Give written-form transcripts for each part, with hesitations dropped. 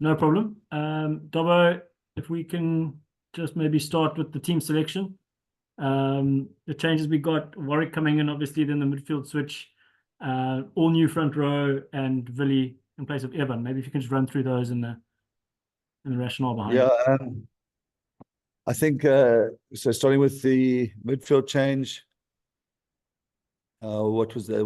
No problem. Dobbo, if we can just maybe start with the team selection. The changes we got, Warwick coming in, obviously, then the midfield switch, all new front row, and Villy in place of Evan. Maybe if you can just run through those and the rationale behind it. Yeah, I think so. Starting with the midfield change, what was there?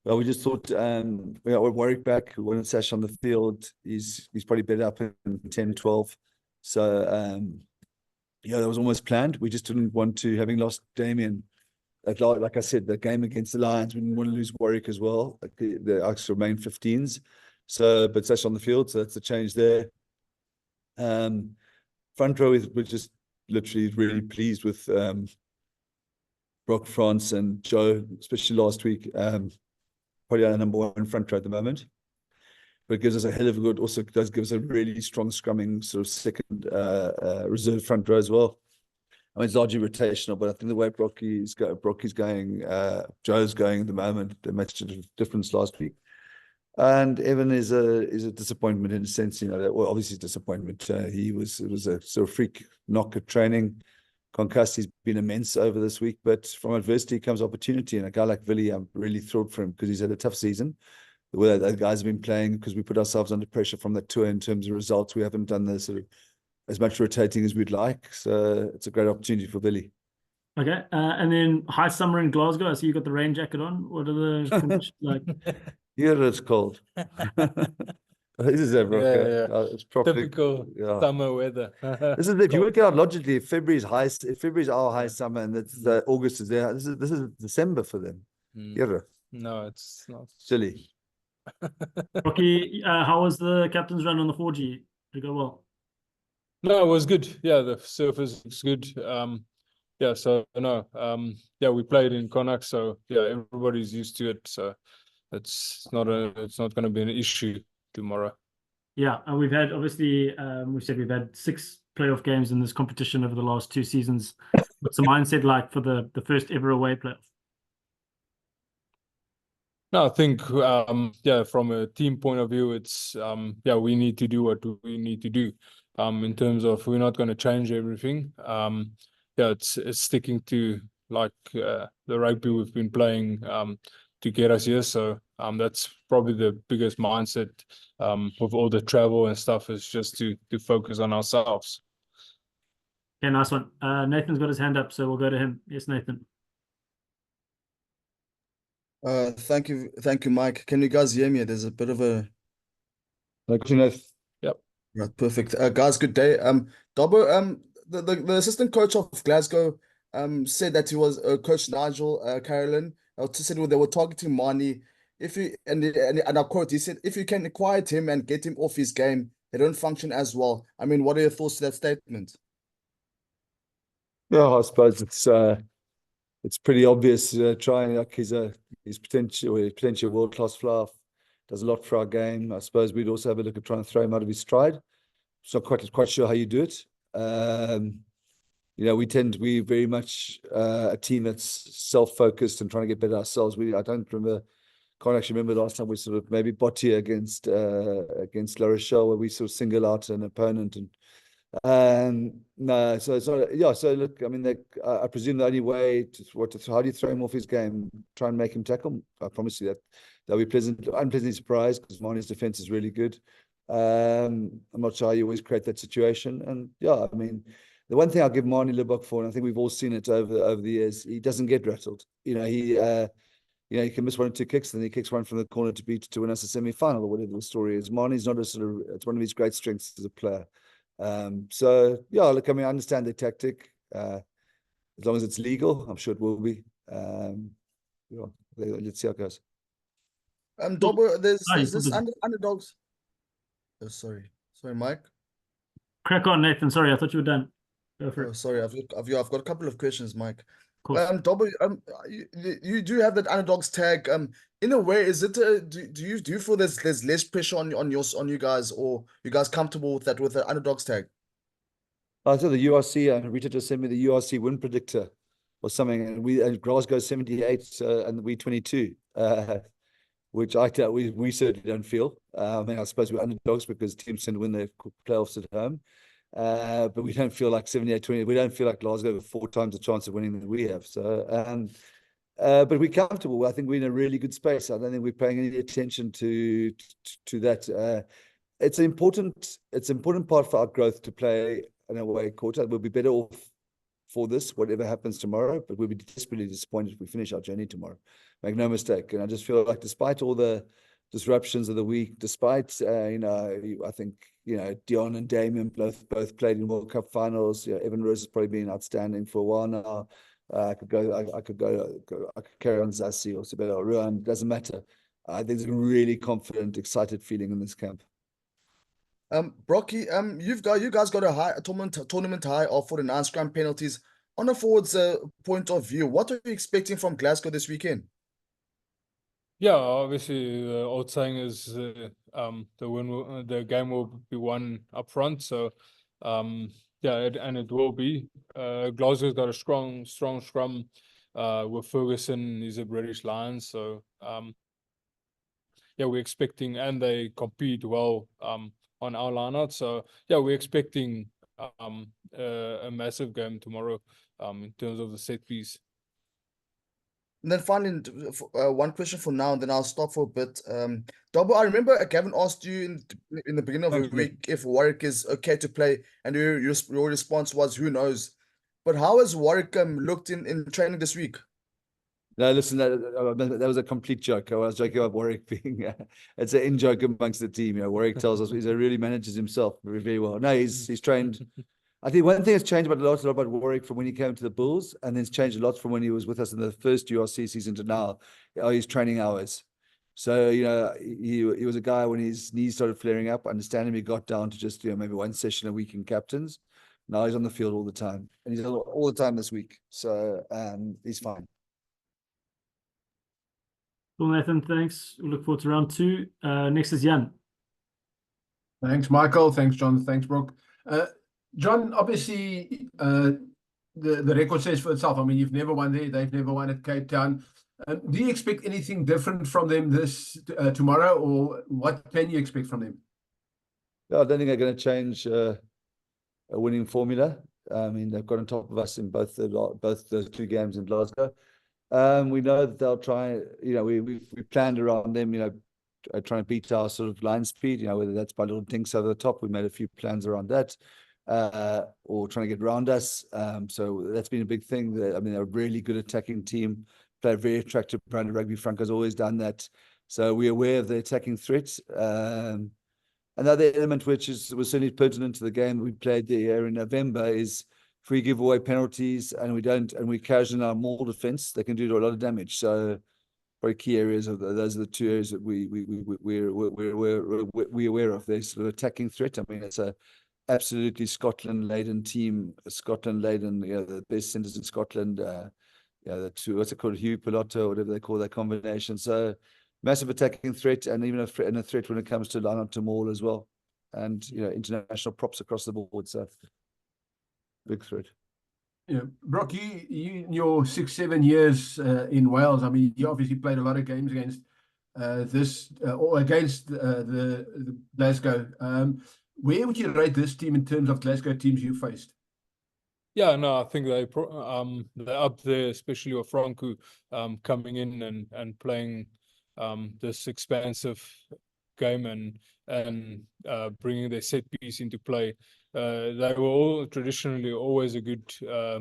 Well, we just thought Warwick back, when Sash on the field, he's probably better up in 10, 12. So yeah, that was almost planned. We just didn't want to, having lost Damien, like I said, the game against the Lions, we didn't want to lose Warwick as well. Like the actual main 15s. So, but Sash on the field, so that's the change there. Front row, we're just literally really pleased with Brock, France, and Joe, especially last week. Probably our number one front row at the moment. But it gives us a hell of a good, also does give us a really strong scrumming sort of second reserve front row as well. I mean, it's largely rotational, but I think the way Brocky's going, Joe's going at the moment, they matched a difference last week. And Evan is a disappointment in a sense, well, obviously disappointment. It was a sort of freak knock at training. Concussed, he's been immense over this week, but from adversity comes opportunity. And a guy like Villy, I'm really thrilled for him because he's had a tough season. The way that guys have been playing, because we put ourselves under pressure from that tour in terms of results. We haven't done the sort of as much rotating as we'd like. So it's a great opportunity for Villy. Okay. And then high summer in Glasgow. I see you got the rain jacket on. What are the conditions like? Here it's cold. This is ever okay. Yeah. It's probably typical summer weather. This is if you work out logically, if February's our high summer and it's August is there. This is December for them. Yeah. No, it's not silly. Rocky, how was the captain's run on the 4G? Did it go well? No, it was good. Yeah, the surface is good. Yeah, so no, yeah, we played in Connacht, so yeah, everybody's used to it. So it's not going to be an issue tomorrow. Yeah, and we've had, obviously, we said we've had 6 playoff games in this competition over the last 2 seasons. What's the mindset like for the first ever away playoff? No, I think yeah, from a team point of view, it's yeah, we need to do what we need to do. In terms of, we're not going to change everything. Yeah, it's sticking to like the rugby we've been playing to get us here. So that's probably the biggest mindset with all the travel and stuff, is just to focus on ourselves. Okay, nice one. Nathan's got his hand up, so we'll go to him. Yes, Nathan. Thank you, Mike. Can you guys hear me? There's a bit of a. Yep. Right, perfect. Guys, good day. Dobbo, the assistant coach of Glasgow said that he was Coach Nigel Carolyn. Said they were targeting Mani. If you and I quote, he said, if you can quiet him and get him off his game, they don't function as well. I mean, what are your thoughts to that statement? Yeah, I suppose it's pretty obvious. Trying, like, he's potentially a world-class flower, does a lot for our game. I suppose we'd also have a look at trying to throw him out of his stride. So quite sure how you do it. We tend to be very much a team that's self-focused and trying to get better ourselves. Can't actually remember the last time we sort of maybe Botia against La Rochelle, where we sort of single out an opponent. And no, so it's not. Yeah, so look, I mean, I presume the only way how do you throw him off his game? Try and make him tackle. I promise you that they'll be unpleasantly surprised, because Mani's defense is really good. I'm not sure how you always create that situation. And yeah, I mean, the one thing I'll give Mani Lubbock for, and I think we've all seen it over the years, he doesn't get rattled. He can miss 1 or 2 kicks, then he kicks one from the corner to win us a semi-final, or whatever the story is. Mani's not it's one of his great strengths as a player. So yeah, look, I mean, I understand the tactic. As long as it's legal, I'm sure it will be. Yeah, let's see how it goes. Dobbo, there's this underdogs. Oh, sorry, Mike. Crack on, Nathan. Sorry, I thought you were done. Go for it. Sorry, I've got a couple of questions, Mike. Cool. Dobbo, you do have that underdogs tag. In a way, is it? Do you feel there's less pressure on you guys, or you guys comfortable with the underdogs tag? I saw the URC, Rita just sent me the URC win predictor or something, and Glasgow 78 and we 22. which we certainly don't feel. I mean, I suppose we're underdogs because teams tend to win their playoffs at home. But we don't feel like 78-20. We don't feel like Glasgow have 4 times the chance of winning than we have. So, but we're comfortable. I think we're in a really good space. I don't think we're paying any attention to that. It's an important part for our growth to play an away quarter. We'll be better off for this, whatever happens tomorrow, but we'll be desperately disappointed if we finish our journey tomorrow. Make no mistake. And I just feel like despite all the disruptions of the week, despite, I think, Dion and Damien both played in World Cup finals. Evan Rose has probably been outstanding for a while now. I could carry on Zassi or Sibela or Ruan. Doesn't matter. I think there's a really confident, excited feeling in this camp. Brocky, you guys got a tournament high of 49 scrum penalties. On a forwards point of view, what are you expecting from Glasgow this weekend? Yeah, obviously the old saying is the game will be won up front. So and it will be. Glasgow's got a strong scrum. With Ferguson, he's a British Lion, so we're expecting, and they compete well on our lineout. So we're expecting a massive game tomorrow in terms of the set piece. And then finally, one question for now, and then I'll stop for a bit. Dobbo, I remember Gavin asked you in the beginning of the week if Warwick is okay to play, and your response was, who knows? But how has Warwick looked in training this week? No, listen, that was a complete joke. I was joking about Warwick being it's an in-joke amongst the team. Warwick tells us he really manages himself very, very well. No, he's trained. I think one thing that's changed a lot about Warwick from when he came to the Bulls, and then it's changed a lot from when he was with us in the first URC season to now, his training hours. So, he was a guy when his knees started flaring up, understanding he got down to just, maybe 1 session a week in captains. Now he's on the field all the time, and he's all the time this week. So, he's fine. Cool, Nathan, thanks. We look forward to round 2. Next is Jan. Thanks, Michael. Thanks, John. Thanks, Brooke. John, obviously, the record says for itself. I mean, you've never won there. They've never won at Cape Town. Do you expect anything different from them this tomorrow, or what can you expect from them? I don't think they're going to change a winning formula. I mean, they've got on top of us in both the 2 games in Glasgow. We know that they'll try. We planned around them. Trying to beat our sort of line speed. Whether that's by little dinks over the top. We made a few plans around that. Or trying to get around us. So that's been a big thing. I mean, they're a really good attacking team, play a very attractive brand of rugby. Franco's always done that. So we're aware of the attacking threats. Another element which was certainly pertinent to the game we played there in November is if we give away penalties and we casual in our maul defense, they can do a lot of damage. So probably key areas those are the 2 areas that we're aware of. There's sort of attacking threat. I mean, it's a absolutely Scotland-laden team. Scotland-laden, the best centres in Scotland. The 2, what's it called, Hugh Pilato, whatever they call that combination. So massive attacking threat, and even a threat when it comes to line up to maul as well, and international props across the board. So big threat. Brock, you in your 6-7 years in Wales, I mean, you obviously played a lot of games against the Glasgow. Where would you rate this team in terms of Glasgow teams you faced? Yeah, no, I think they're up there, especially with Franco coming in and playing this expansive game and bringing their set piece into play. They were all traditionally always a good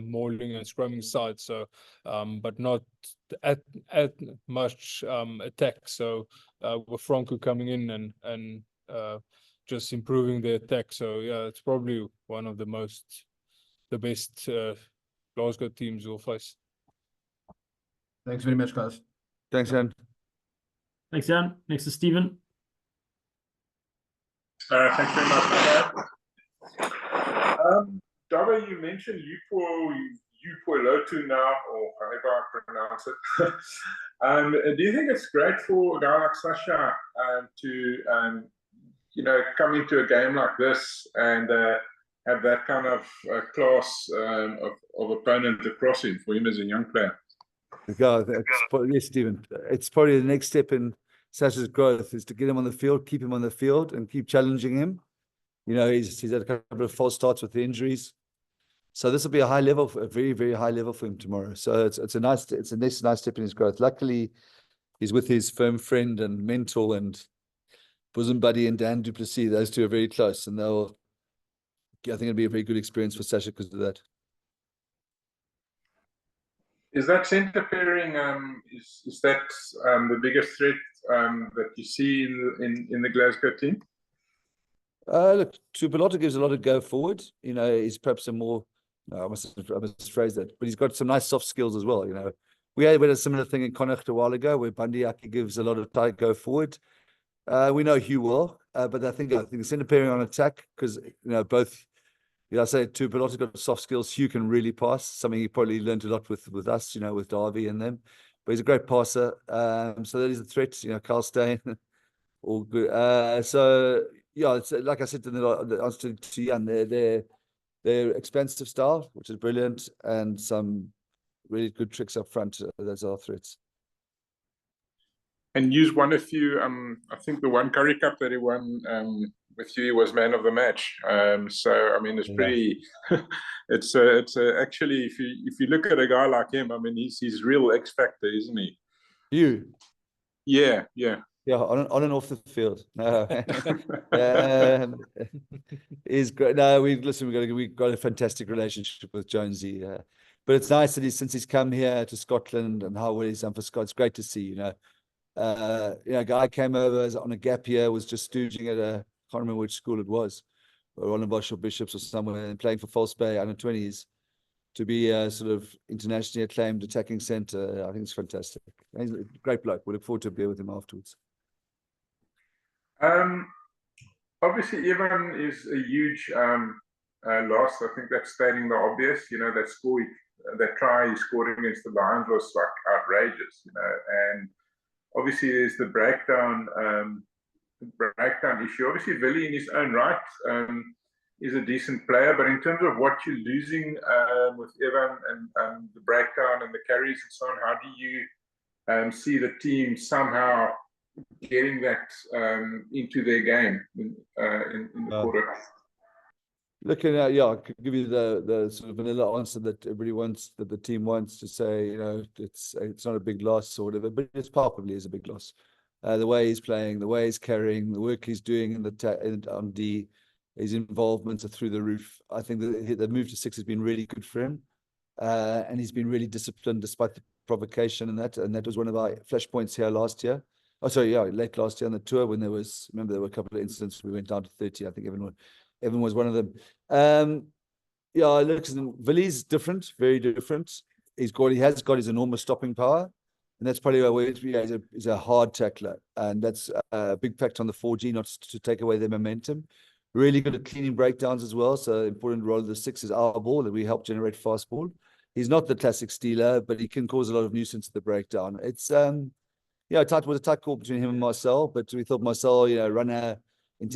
mauling and scrumming side, so but not at much attack. So with Franco coming in and just improving the attack, so it's probably one of the best Glasgow teams we'll face. Thanks very much, guys. Thanks, Jan. Thanks, Jan. Next is Stephen. Thanks very much. Dobbo, you mentioned Upoilotu now, or however I pronounce it. Do you think it's great for a guy like Sasha to come into a game like this and have that kind of class of opponent across him for him as a young player? Yes, Stephen. It's probably the next step in Sasha's growth is to get him on the field, keep him on the field, and keep challenging him. You know, he's had a couple of false starts with the injuries. So this will be a high level, a very, very high level for him tomorrow. So it's a nice step in his growth. Luckily, he's with his firm friend and mentor and bosom buddy and Dan Duplessis. Those two are very close, and I think it'll be a very good experience for Sasha because of that. Is that centre pairing? Is that the biggest threat that you see in the Glasgow team? Look, Tupelotta gives a lot of go forward. You know, he's perhaps a more, no, I must phrase that, but he's got some nice soft skills as well. You know, we had a similar thing in Connacht a while ago where Bandiaki gives a lot of tight go forward. We know Hugh well, but I think the centre pairing on attack, because, you know, both, you know, I say Tupelotta's got soft skills. Hugh can really pass, something he probably learned a lot with us, you know, with Darby and them. But he's a great passer. So that is a threat, you know, Carl Steyn, all good. So, yeah, it's like I said in the answer to Jan, they're expensive style, which is brilliant, and some really good tricks up front. Those are threats. And Hughes won a few. I think the one Currie Cup that he won with you was man of the match. So I mean, it's pretty. It's actually, if you look at a guy like him, I mean, he's real X factor, isn't he? You. Yeah. Yeah, on and off the field. No, he's great. No, we've got a fantastic relationship with Jonesy. But it's nice that since he's come here to Scotland and how well he's done for Scott. It's great to see. You know, a guy came over on a gap year, was just stooging at I can't remember which school it was, or Ronnebosch or Bishops or somewhere, and playing for False Bay under 20s. To be a sort of internationally acclaimed attacking centre, I think it's fantastic. He's a great bloke. We look forward to a beer with him afterwards. Obviously, Evan is a huge loss. I think that's stating the obvious. You know, that try he scored against the Lions was like outrageous. You know, and obviously there's the breakdown issue. Obviously, Willie in his own right is a decent player, but in terms of what you're losing with Evan and the breakdown and the carries and so on, how do you see the team somehow getting that into their game in the quarter? Looking at, I could give you the sort of vanilla answer that everybody wants, that the team wants to say, you know, it's not a big loss or whatever, but it's palpably is a big loss. The way he's playing, the way he's carrying, the work he's doing on D, his involvements are through the roof. I think that the move to 6 has been really good for him, and he's been really disciplined despite the provocation and that was one of our flashpoints here last year. Oh, sorry, late last year on the tour when there were a couple of incidents. We went down to 30. I think Evan was one of them. Look, Willie's different, very different. He has got his enormous stopping power, and that's probably why he's a hard tackler, and that's a big factor on the 4G, not to take away their momentum. Really good at cleaning breakdowns as well. So important role of the 6 is our ball, that we help generate fast ball. He's not the classic stealer, but he can cause a lot of nuisance at the breakdown. It's it was a tight call between him and Marcel, but we thought Marcel, runner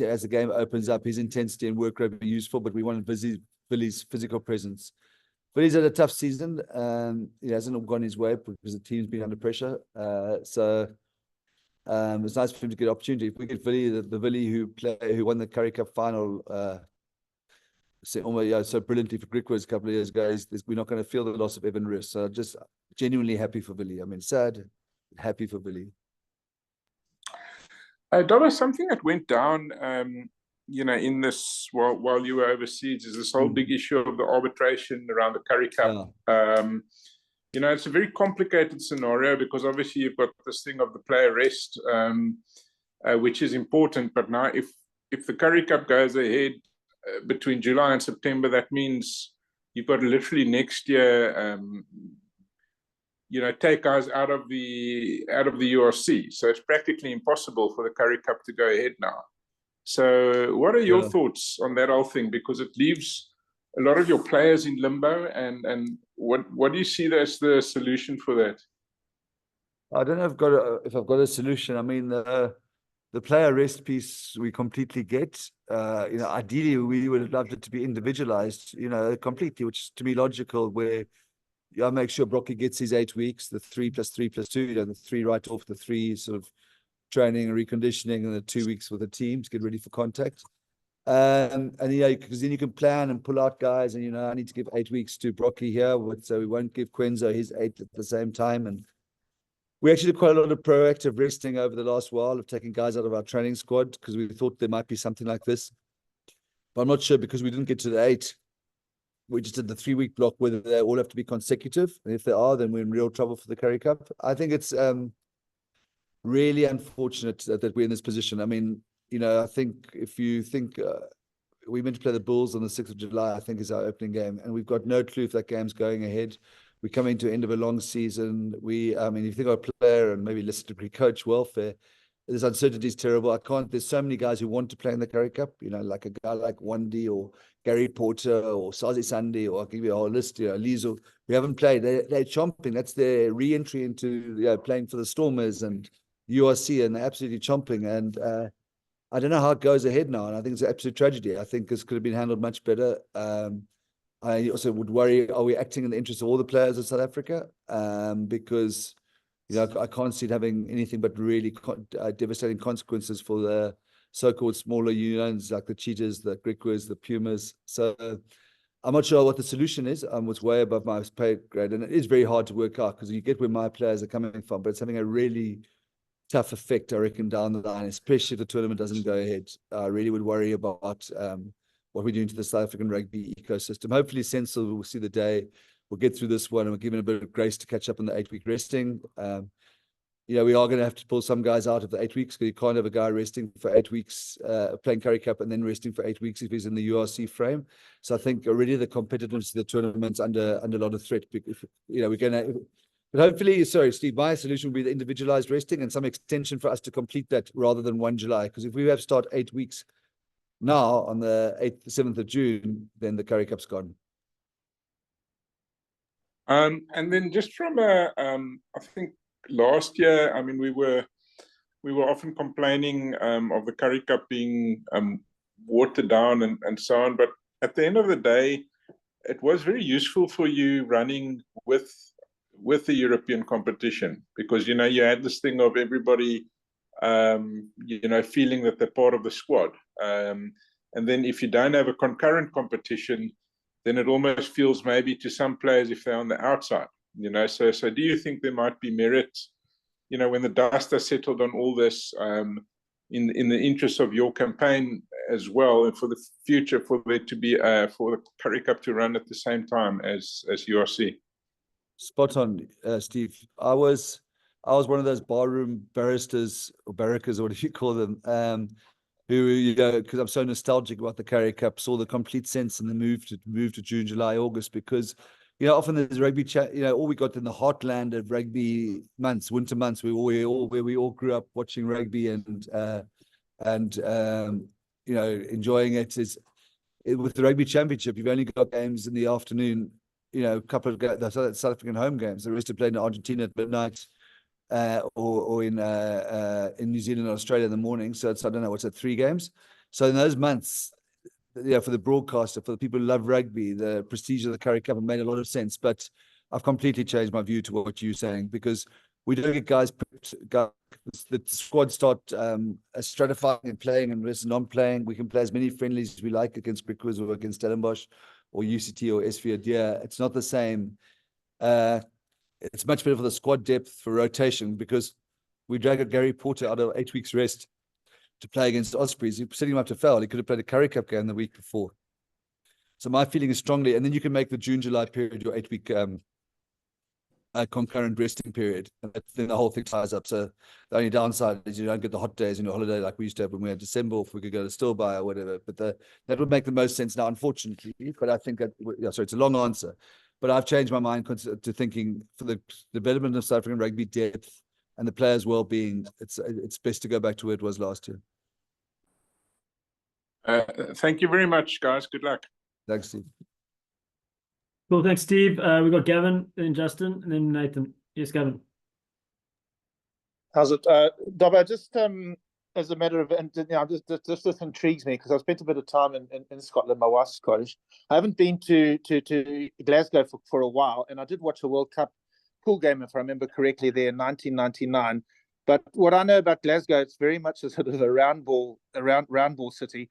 as the game opens up, his intensity and work rate would be useful, but we wanted Willie's physical presence. But he's had a tough season. He hasn't gone his way because the team's been under pressure. So it's nice for him to get opportunity. If we get Willie, the Willie who won the Currie Cup final, so brilliantly for Griquas a couple of years ago, we're not going to feel the loss of Evan Riss. So just genuinely happy for Willie. I mean, sad, happy for Willie. Dobson, something that went down, in this while you were overseas, is this whole big issue of the arbitration around the Currie Cup. Yeah. It's a very complicated scenario because obviously you've got this thing of the player rest, which is important. But now, if the Currie Cup goes ahead between July and September, that means you've got literally next year. Take guys out of the URC. So it's practically impossible for the Currie Cup to go ahead now. So what are your thoughts on that whole thing? Because it leaves a lot of your players in limbo, and what do you see as the solution for that? I don't know if I've got a solution. I mean, the player rest piece we completely get. Ideally we would have loved it to be individualized, completely, which is to me logical, where make sure Brocky gets his 8 weeks, the 3 + 3 + 2, the 3 right off, the 3 sort of training and reconditioning and the 2 weeks with the team to get ready for contact. And because then you can plan and pull out guys, and I need to give 8 weeks to Broccoli here, so we won't give Quenzo his 8 at the same time. And we actually did quite a lot of proactive resting over the last while of taking guys out of our training squad because we thought there might be something like this. But I'm not sure because we didn't get to the 8. We just did the 3-week block whether they all have to be consecutive. And if they are, then we're in real trouble for the Currie Cup. I think it's really unfortunate that we're in this position. I mean, I think if you think we meant to play the Bulls on the 6th of July, I think is our opening game. And we've got no clue if that game's going ahead. We're coming to the end of a long season. I mean, if you think our player and maybe listen to coach welfare, this uncertainty is terrible. There's so many guys who want to play in the Currie Cup, like a guy like Wandi or Gary Porter or Sazi Sandi, or I'll give you a whole list, Liesel, who haven't played. They're chomping. That's their re-entry into playing for the Stormers and URC, and they're absolutely chomping. And I don't know how it goes ahead now, and I think it's an absolute tragedy. I think this could have been handled much better. I also would worry, are we acting in the interest of all the players of South Africa? Because I can't see it having anything but really devastating consequences for the so-called smaller unions like the Cheetahs, the Griquas, the Pumas. So I'm not sure what the solution is. It's way above my pay grade, and it is very hard to work out because you get where my players are coming from, but it's having a really tough effect, I reckon, down the line, especially if the tournament doesn't go ahead. I really would worry about what we're doing to the South African rugby ecosystem. Hopefully, Sensel will see the day. We'll get through this one, and we're given a bit of grace to catch up on the 8-week resting. We are going to have to pull some guys out of the 8 weeks because you can't have a guy resting for 8 weeks, playing Currie Cup, and then resting for 8 weeks if he's in the URC frame. So I think already the competitiveness of the tournament's under a lot of threat. We're going to. But hopefully, sorry, Steve, my solution will be the individualized resting and some extension for us to complete that rather than 1 July. Because if we have to start 8 weeks now on the 7th of June, then the Currie Cup's gone. And then just from I think last year, I mean, we were often complaining of the Currie Cup being watered down and so on. But at the end of the day, it was very useful for you running with the European competition because you had this thing of everybody feeling that they're part of the squad, and then if you don't have a concurrent competition, then it almost feels maybe to some players if they're on the outside, so do you think there might be merit, when the dust has settled on all this, in the interest of your campaign as well, and for the future, for there to be for the Currie Cup to run at the same time as URC? Spot on, Steve. I was one of those barroom barristers or barrackers, or whatever you call them, who, because I'm so nostalgic about the Currie Cup, saw the complete sense in the move to June, July, August, because often there's rugby all we got in the heartland of rugby months, winter months, where we all grew up watching rugby and enjoying it. With the rugby championship, you've only got games in the afternoon. A couple of the South African home games. The rest are played in Argentina at midnight, or in New Zealand and Australia in the morning. So it's, I don't know, what's it, 3 games? So in those months, for the broadcaster, for the people who love rugby, the prestige of the Currie Cup made a lot of sense. But I've completely changed my view to what you're saying, because we don't get guys, the squad start stratifying and playing and versus non-playing. We can play as many friendlies as we like against Griquas or against Stellenbosch or UCT or SV Adia. It's not the same. It's much better for the squad depth, for rotation, because we drag a Gary Porter out of 8 weeks rest to play against Ospreys. You're setting him up to fail. He could have played a Currie Cup game the week before. So my feeling is strongly, and then you can make the June-July period your 8-week concurrent resting period, and then the whole thing ties up. So the only downside is you don't get the hot days in your holiday like we used to have when we had December, if we could go to Stillby or whatever. But that would make the most sense now, unfortunately. But I think that, sorry, it's a long answer, but I've changed my mind to thinking for the development of South African rugby depth and the players' well-being, it's best to go back to where it was last year. Thank you very much, guys. Good luck. Thanks, Steve. Cool, thanks, Steve. We've got Gavin, then Justin, and then Nathan. Yes, Gavin. How's it? Dobbo, just as a matter of, and this intrigues me because I've spent a bit of time in Scotland. My wife's Scottish. I haven't been to Glasgow for a while, and I did watch a World Cup pool game, if I remember correctly, there in 1999. But what I know about Glasgow, it's very much a sort of a round ball city.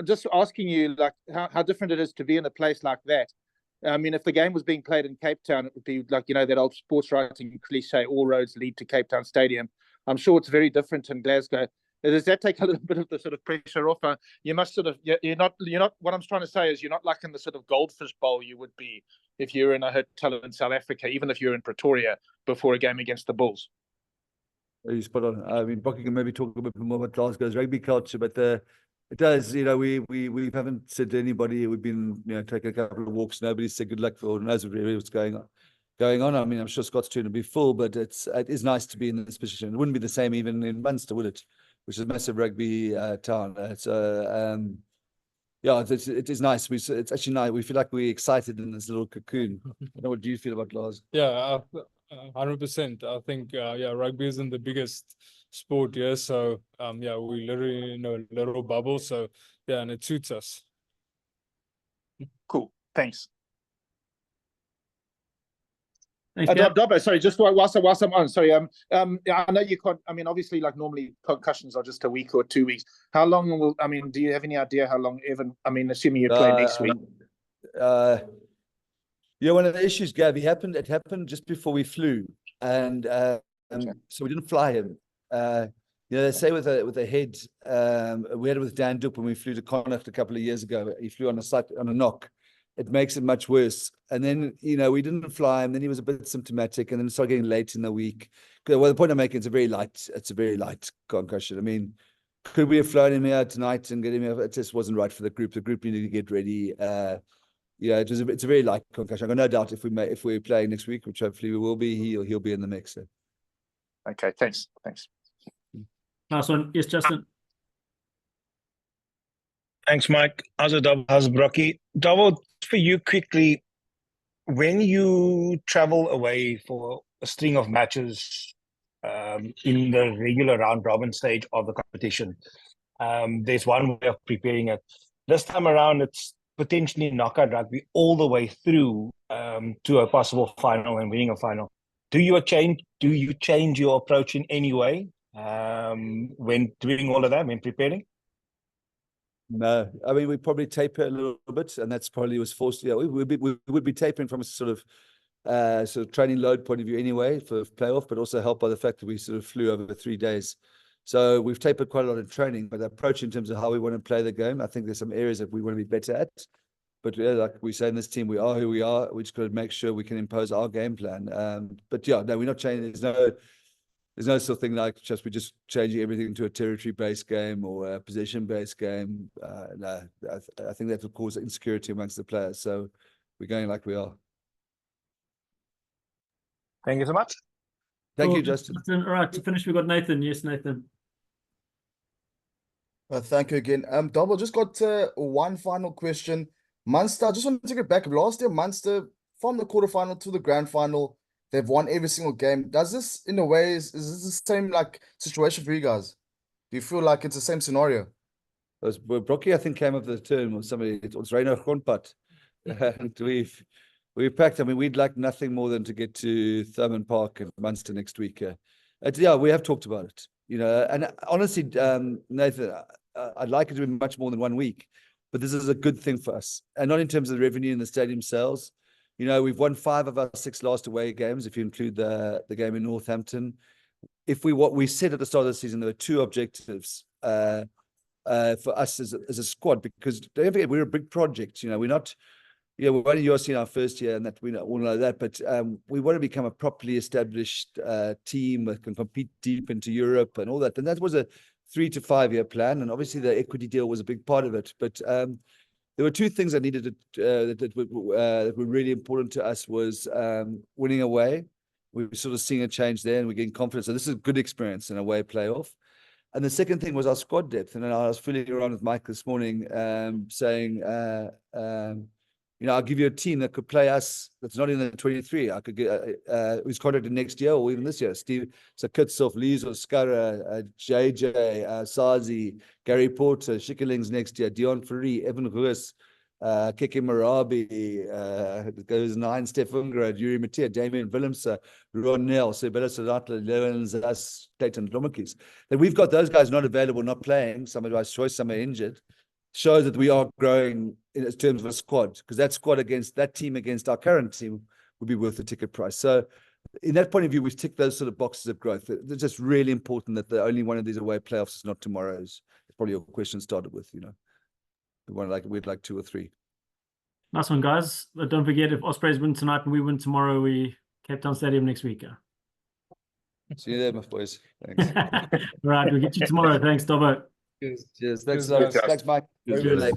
Just asking you, like, how different it is to be in a place like that. I mean, if the game was being played in Cape Town, it would be like, you know, that old sports writing cliche, all roads lead to Cape Town Stadium. I'm sure it's very different in Glasgow. Does that take a little bit of the sort of pressure off? You must sort of, you're not, what I'm trying to say is you're not like in the sort of goldfish bowl you would be if you were in a hotel in South Africa, even if you're in Pretoria before a game against the Bulls. You spot on. I mean, Brocky can maybe talk a bit more about Glasgow's rugby culture, but it does, you know, we haven't said to anybody, we've been, you know, taking a couple of walks, nobody's said good luck or knows really what's going on. I mean, I'm sure Scotstoun will be full, but it is nice to be in this position. It wouldn't be the same even in Munster, would it? Which is a massive rugby town. Yeah, it is nice. It's actually nice. We feel like we're excited in this little cocoon. I don't know, what do you feel about Glasgow? Yeah, 100%. I think rugby isn't the biggest sport here, so we literally in a little bubble. So yeah, and it suits us. Cool. Thanks. Thanks, Gab. Dobbo, sorry, just whilst I'm on, sorry. I know you can't. I mean, obviously, like normally concussions are just a week or 2 weeks. How long will? I mean, do you have any idea how long? Even, I mean, assuming you play next week. Yeah, one of the issues, Gab, it happened just before we flew, and so we didn't fly him. You know, they say with a head, we had it with Dan Dup when we flew to Connacht a couple of years ago. He flew on a knock. It makes it much worse. And then, you know, we didn't fly him. Then he was a bit symptomatic, and then it started getting late in the week. Well, the point I'm making, it's a very light concussion. I mean, could we have flown him here tonight and get him here? It just wasn't right for the group. The group needed to get ready. Yeah, it's a very light concussion. I've got no doubt if we're playing next week, which hopefully we will be, he'll be in the mix. So. Okay, thanks. Nice one. Yes, Justin. Thanks, Mike. How's it, Double? How's Brocky? Double, for you quickly, when you travel away for a string of matches in the regular round robin stage of the competition, there's one way of preparing it. This time around, it's potentially knockout rugby all the way through to a possible final and winning a final. Do you change your approach in any way when doing all of that, when preparing? No, I mean, we probably taper a little bit, and that's probably was forced. Yeah, we would be tapering from a sort of training load point of view anyway for playoff, but also helped by the fact that we sort of flew over 3 days. So we've tapered quite a lot in training, but the approach in terms of how we want to play the game, I think there's some areas that we want to be better at. But yeah, like we say in this team, we are who we are. We just got to make sure we can impose our game plan. But yeah, no, we're not changing. There's no sort of thing like we're just changing everything into a territory-based game or a possession-based game. No, I think that will cause insecurity amongst the players. So we're going like we are. Thank you so much. Thank you, Justin. All right, to finish, we've got Nathan. Yes, Nathan. Thank you again. Double, just got one final question. Munster, I just wanted to get back. Last year, Munster, from the quarterfinal to the grand final, they've won every single game. Does this, in a way, is this the same like situation for you guys? Do you feel like it's the same scenario? Well, Brocky, I think, came up with the term, or somebody, it was Reino Grondpad. And we've packed. I mean, we'd like nothing more than to get to Thurman Park and Munster next week. Yeah, we have talked about it, you know. And honestly, Nathan, I'd like it to be much more than 1 week, but this is a good thing for us, and not in terms of the revenue and the stadium sales. You know, we've won 5 of our 6 last away games, if you include the game in Northampton. What we said at the start of the season, there were 2 objectives for us as a squad, because don't forget, we're a big project. You know, we're not. Yeah, we're only URC in our first year, and that we all know that. But we want to become a properly established team that can compete deep into Europe and all that. And that was a 3 to 5 year plan. And obviously, the equity deal was a big part of it. But there were 2 things that needed that were really important to us: was winning away. We were sort of seeing a change there, and we're getting confidence. So this is a good experience in a away playoff. And the second thing was our squad depth. And then I was fooling around with Mike this morning, saying. You know, I'll give you a team that could play us that's not in the 23. I could get who's contracted next year or even this year. Steve Sakitsov, Lizo, Skara, JJ, Sazi, Gary Porter, Schikkelings next year, Dion Ferree, Evan Ruiz, Keke Marabi, goes 9, Stefan Grad, Yuri Mattia, Damien Willemse, Ron Nell, Sibela Sadatla, Levens, us, Clayton Domikis. That we've got those guys not available, not playing, some of our choice, some are injured, shows that we are growing in terms of a squad, because that squad against that team against our current team would be worth the ticket price. So in that point of view, we've ticked those sort of boxes of growth. It's just really important that the only one of these away playoffs is not tomorrow's. It's probably your question started with, we'd like 2 or 3. Nice one, guys. But don't forget, if Ospreys win tonight and we win tomorrow, we Cape Town Stadium next week. Yeah? See you there, my boys. Thanks. Right, we'll get you tomorrow. Thanks, Dobbo. Cheers. Thanks, Cheers, guys. Thanks, Mike. Cheers. Very late.